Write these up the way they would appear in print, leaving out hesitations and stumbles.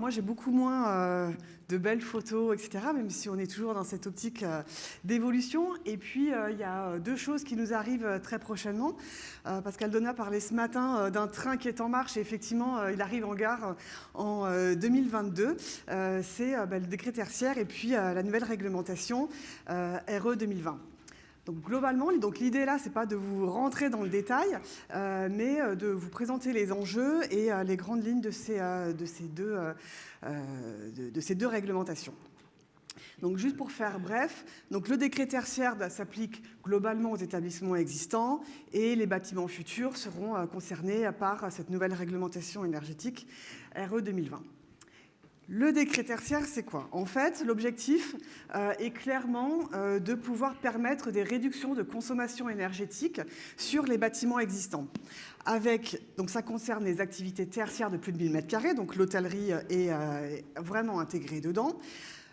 moi, j'ai beaucoup moins de belles photos, etc., même si on est toujours dans cette optique d'évolution. Et puis, il y a deux choses qui nous arrivent très prochainement. Pascal Donat parlait ce matin d'un train qui est en marche. Et effectivement, il arrive en gare en 2022. C'est le décret tertiaire et puis la nouvelle réglementation RE 2020. Donc globalement, l'idée là, c'est pas de vous rentrer dans le détail, mais de vous présenter les enjeux et les grandes lignes de ces deux réglementations. Donc juste pour faire bref, donc le décret tertiaire s'applique globalement aux établissements existants et les bâtiments futurs seront concernés par cette nouvelle réglementation énergétique RE 2020. Le décret tertiaire, c'est quoi? En fait, l'objectif est clairement de pouvoir permettre des réductions de consommation énergétique sur les bâtiments existants. Donc ça concerne les activités tertiaires de plus de 1000 m², donc l'hôtellerie est vraiment intégrée dedans,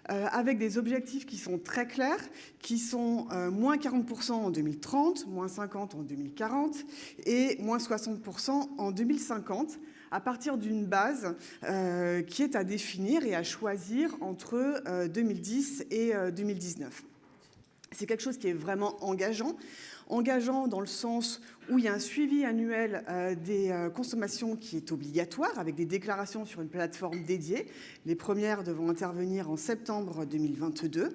avec des objectifs qui sont très clairs, qui sont moins 40% en 2030, moins 50% en 2040 et moins 60% en 2050, à partir d'une base qui est à définir et à choisir entre 2010 et 2019. C'est quelque chose qui est vraiment engageant dans le sens où il y a un suivi annuel des consommations qui est obligatoire, avec des déclarations sur une plateforme dédiée. Les premières devront intervenir en septembre 2022.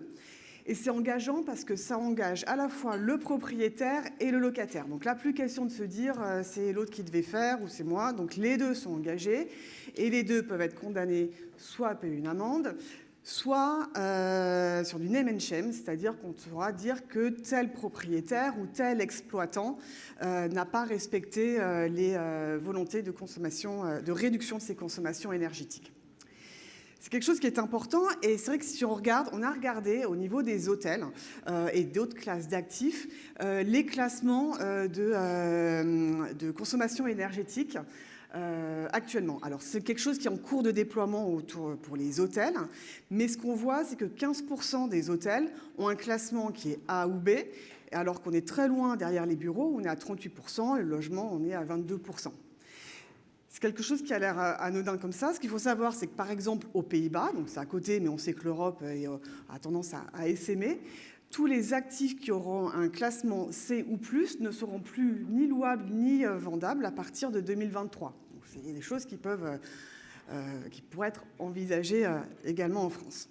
Et c'est engageant parce que ça engage à la fois le propriétaire et le locataire. Donc là, plus question de se dire c'est l'autre qui devait faire ou c'est moi. Donc les deux sont engagés et les deux peuvent être condamnés soit à payer une amende, soit sur du name and shame, c'est-à-dire qu'on pourra dire que tel propriétaire ou tel exploitant n'a pas respecté les volontés de consommation, de réduction de ses consommations énergétiques. C'est quelque chose qui est important et c'est vrai que si on a regardé au niveau des hôtels et d'autres classes d'actifs les classements de consommation énergétique actuellement. Alors c'est quelque chose qui est en cours de déploiement pour les hôtels, mais ce qu'on voit, c'est que 15% des hôtels ont un classement qui est A ou B, alors qu'on est très loin derrière les bureaux, où on est à 38%, et le logement, on est à 22%. C'est quelque chose qui a l'air anodin comme ça. Ce qu'il faut savoir, c'est que par exemple aux Pays-Bas, donc c'est à côté, mais on sait que l'Europe a tendance à essaimer, tous les actifs qui auront un classement C ou plus ne seront plus ni louables ni vendables à partir de 2023. Donc c'est des choses qui pourraient être envisagées également en France.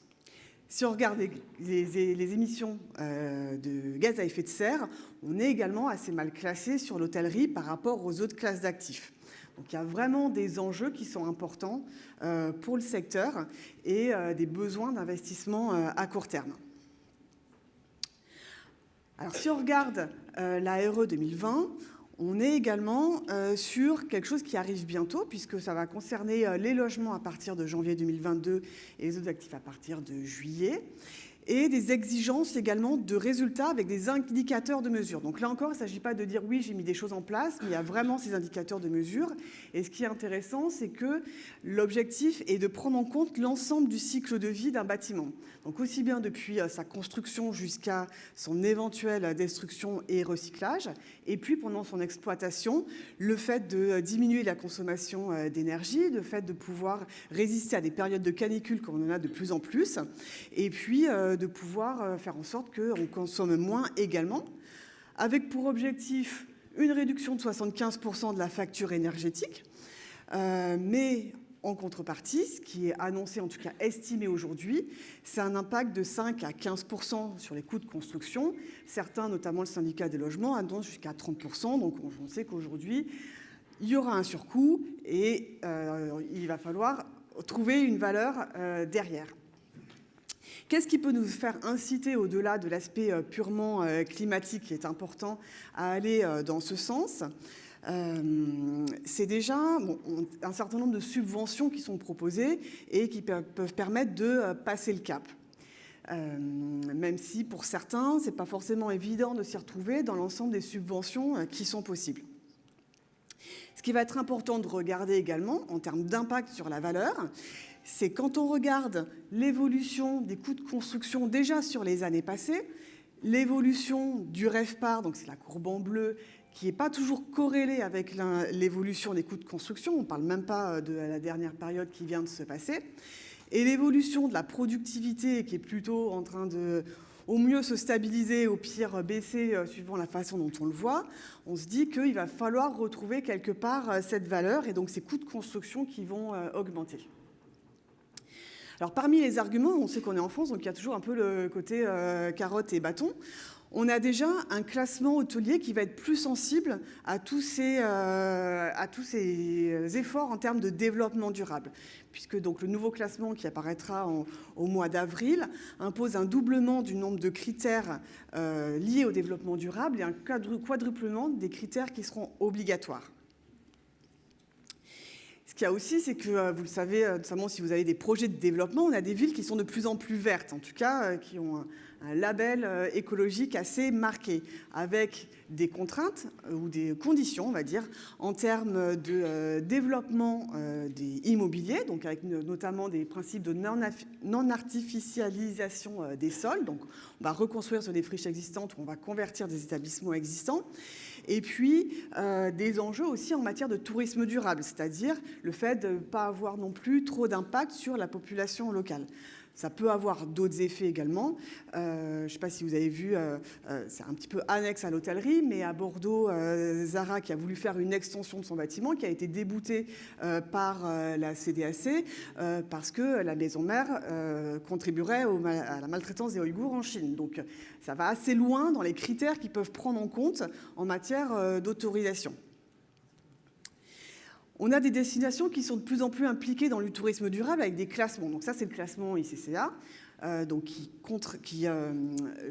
Si on regarde les émissions de gaz à effet de serre, on est également assez mal classé sur l'hôtellerie par rapport aux autres classes d'actifs. Donc il y a vraiment des enjeux qui sont importants pour le secteur et des besoins d'investissement à court terme. Alors si on regarde la RE 2020, on est également sur quelque chose qui arrive bientôt, puisque ça va concerner les logements à partir de janvier 2022 et les autres actifs à partir de juillet. Et des exigences également de résultats avec des indicateurs de mesure. Donc là encore, il ne s'agit pas de dire oui, j'ai mis des choses en place, mais il y a vraiment ces indicateurs de mesure. Et ce qui est intéressant, c'est que l'objectif est de prendre en compte l'ensemble du cycle de vie d'un bâtiment. Donc aussi bien depuis sa construction jusqu'à son éventuelle destruction et recyclage, et puis pendant son exploitation, le fait de diminuer la consommation d'énergie, le fait de pouvoir résister à des périodes de canicule comme on en a de plus en plus, et puis de pouvoir faire en sorte qu'on consomme moins également, avec pour objectif une réduction de 75% de la facture énergétique, mais en contrepartie, ce qui est annoncé, en tout cas estimé aujourd'hui, c'est un impact de 5 à 15% sur les coûts de construction. Certains, notamment le syndicat des logements, annoncent jusqu'à 30%. Donc on sait qu'aujourd'hui, il y aura un surcoût et il va falloir trouver une valeur derrière. Qu'est-ce qui peut nous faire inciter, au-delà de l'aspect purement climatique qui est important, à aller dans ce sens ? C'est déjà un certain nombre de subventions qui sont proposées et qui peuvent permettre de passer le cap. Même si pour certains, ce n'est pas forcément évident de s'y retrouver dans l'ensemble des subventions qui sont possibles. Ce qui va être important de regarder également en termes d'impact sur la valeur, c'est quand on regarde l'évolution des coûts de construction déjà sur les années passées, l'évolution du REVPAR, donc c'est la courbe en bleu, qui n'est pas toujours corrélé avec l'évolution des coûts de construction. On ne parle même pas de la dernière période qui vient de se passer. Et l'évolution de la productivité qui est plutôt en train de, au mieux, se stabiliser, au pire baisser, suivant la façon dont on le voit, on se dit qu'il va falloir retrouver quelque part cette valeur et donc ces coûts de construction qui vont augmenter. Alors parmi les arguments, on sait qu'on est en France, donc il y a toujours un peu le côté carotte et bâton. On a déjà un classement hôtelier qui va être plus sensible à tous ces efforts en termes de développement durable, puisque donc le nouveau classement qui apparaîtra au mois d'avril impose un doublement du nombre de critères liés au développement durable et un quadruplement des critères qui seront obligatoires. Ce qu'il y a aussi, c'est que, vous le savez, notamment si vous avez des projets de développement, on a des villes qui sont de plus en plus vertes, en tout cas, qui ont un label écologique assez marqué, avec des contraintes ou des conditions, on va dire, en termes de développement des immobiliers, donc avec notamment des principes de non-artificialisation des sols. Donc, on va reconstruire sur des friches existantes ou on va convertir des établissements existants. Et puis, des enjeux aussi en matière de tourisme durable, c'est-à-dire le fait de ne pas avoir non plus trop d'impact sur la population locale. Ça peut avoir d'autres effets également. Je ne sais pas si vous avez vu, c'est un petit peu annexe à l'hôtellerie, mais à Bordeaux, Zara qui a voulu faire une extension de son bâtiment, qui a été déboutée par la CDAC parce que la maison mère contribuerait à la maltraitance des Ouïghours en Chine. Donc ça va assez loin dans les critères qu'ils peuvent prendre en compte en matière d'autorisation. On a des destinations qui sont de plus en plus impliquées dans le tourisme durable avec des classements. Donc ça, c'est le classement ICCA, donc qui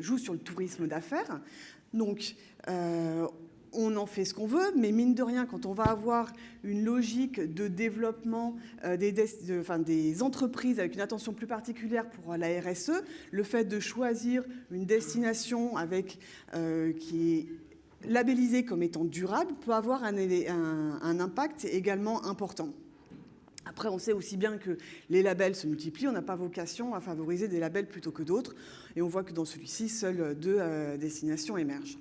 joue sur le tourisme d'affaires. Donc, on en fait ce qu'on veut, mais mine de rien, quand on va avoir une logique de développement des entreprises avec une attention plus particulière pour la RSE, le fait de choisir une destination avec qui est labellisé comme étant durable peut avoir un impact également important. Après, on sait aussi bien que les labels se multiplient. On n'a pas vocation à favoriser des labels plutôt que d'autres. Et on voit que dans celui-ci, seules 2 destinations émergent.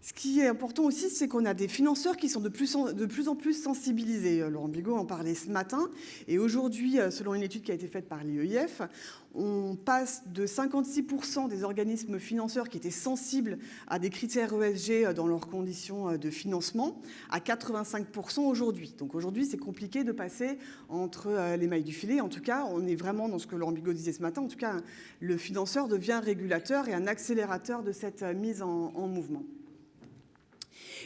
Ce qui est important aussi, c'est qu'on a des financeurs qui sont de plus en plus sensibilisés. Laurent Bigot en parlait ce matin. Et aujourd'hui, selon une étude qui a été faite par l'IEIF, on passe de 56% des organismes financeurs qui étaient sensibles à des critères ESG dans leurs conditions de financement à 85% aujourd'hui. Donc aujourd'hui, c'est compliqué de passer entre les mailles du filet. En tout cas, on est vraiment dans ce que Laurent Bigot disait ce matin. En tout cas, le financeur devient régulateur et un accélérateur de cette mise en mouvement.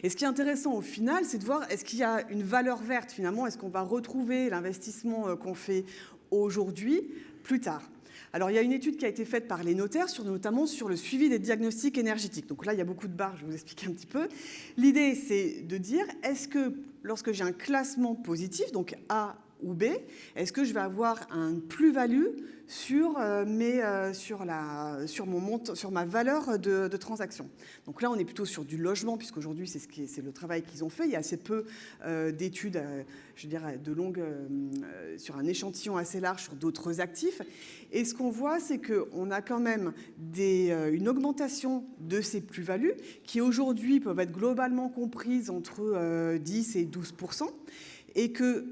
Et ce qui est intéressant au final, c'est de voir est-ce qu'il y a une valeur verte finalement, est-ce qu'on va retrouver l'investissement qu'on fait aujourd'hui plus tard. Alors il y a une étude qui a été faite par les notaires, notamment sur le suivi des diagnostics énergétiques. Donc là, il y a beaucoup de barres, je vais vous expliquer un petit peu. L'idée, c'est de dire, est-ce que lorsque j'ai un classement positif, donc A ou B, est-ce que je vais avoir un plus-value sur ma valeur de transaction. Donc là, on est plutôt sur du logement, puisqu'aujourd'hui, c'est le travail qu'ils ont fait. Il y a assez peu d'études, je dirais, sur un échantillon assez large sur d'autres actifs. Et ce qu'on voit, c'est qu'on a quand même une augmentation de ces plus-values qui, aujourd'hui, peuvent être globalement comprises entre 10 et 12%. Et que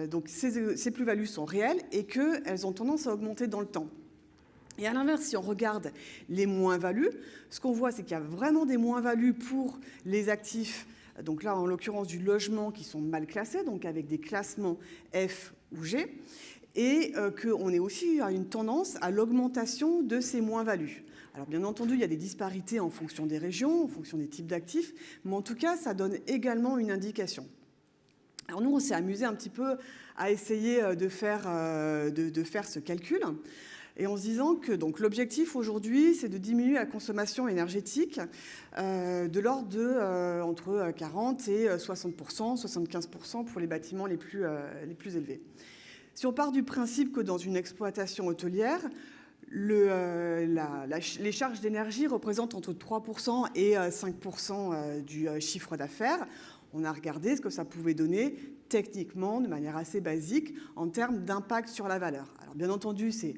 donc ces plus-values sont réelles et qu'elles ont tendance à augmenter dans le temps. Et à l'inverse, si on regarde les moins-values, ce qu'on voit, c'est qu'il y a vraiment des moins-values pour les actifs, donc là, en l'occurrence, du logement, qui sont mal classés, donc avec des classements F ou G, et qu'on est aussi à une tendance à l'augmentation de ces moins-values. Alors bien entendu, il y a des disparités en fonction des régions, en fonction des types d'actifs, mais en tout cas, ça donne également une indication. Alors nous, on s'est amusé un petit peu à essayer de faire ce calcul, et en se disant que donc l'objectif aujourd'hui, c'est de diminuer la consommation énergétique de l'ordre de entre 40 et 60%, 75% pour les bâtiments les plus élevés. Si on part du principe que dans une exploitation hôtelière, les charges d'énergie représentent entre 3% et 5% du chiffre d'affaires, On a regardé ce que ça pouvait donner techniquement, de manière assez basique, en termes d'impact sur la valeur. Alors bien entendu, c'est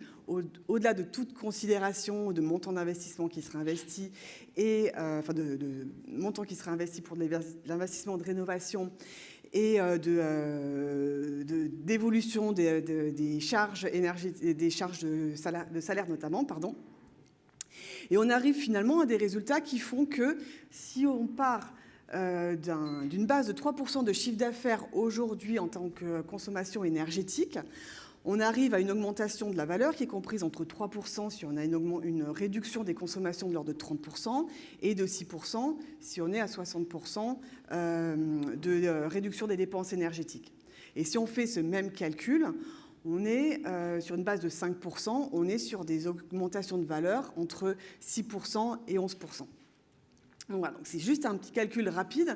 au-delà de toute considération de montant d'investissement qui serait investi, et de montant qui serait investi pour de l'investissement de rénovation et d'évolution des charges énergétiques, des charges de salaire notamment, pardon. Et on arrive finalement à des résultats qui font que si on part d'une base de 3% de chiffre d'affaires aujourd'hui en tant que consommation énergétique, on arrive à une augmentation de la valeur qui est comprise entre 3% si on a une réduction des consommations de l'ordre de 30% et de 6% si on est à 60% de réduction des dépenses énergétiques. Et si on fait ce même calcul, on est sur une base de 5%, on est sur des augmentations de valeur entre 6% et 11%. Donc voilà, c'est juste un petit calcul rapide,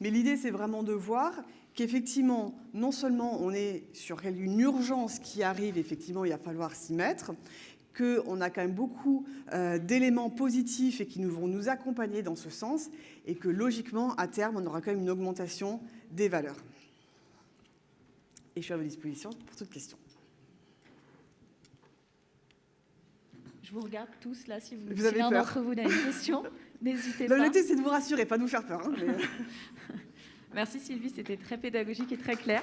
mais l'idée c'est vraiment de voir qu'effectivement, non seulement on est sur une urgence qui arrive, effectivement il va falloir s'y mettre, qu'on a quand même beaucoup d'éléments positifs et qui vont nous accompagner dans ce sens, et que logiquement, à terme, on aura quand même une augmentation des valeurs. Et je suis à votre disposition pour toute question. Je vous regarde tous là, si vous avez l'un peur. d'entre vous a une question, n'hésitez pas. L'objectif, c'est de vous rassurer, pas de vous faire peur. Hein, mais... Merci Sylvie, c'était très pédagogique et très clair.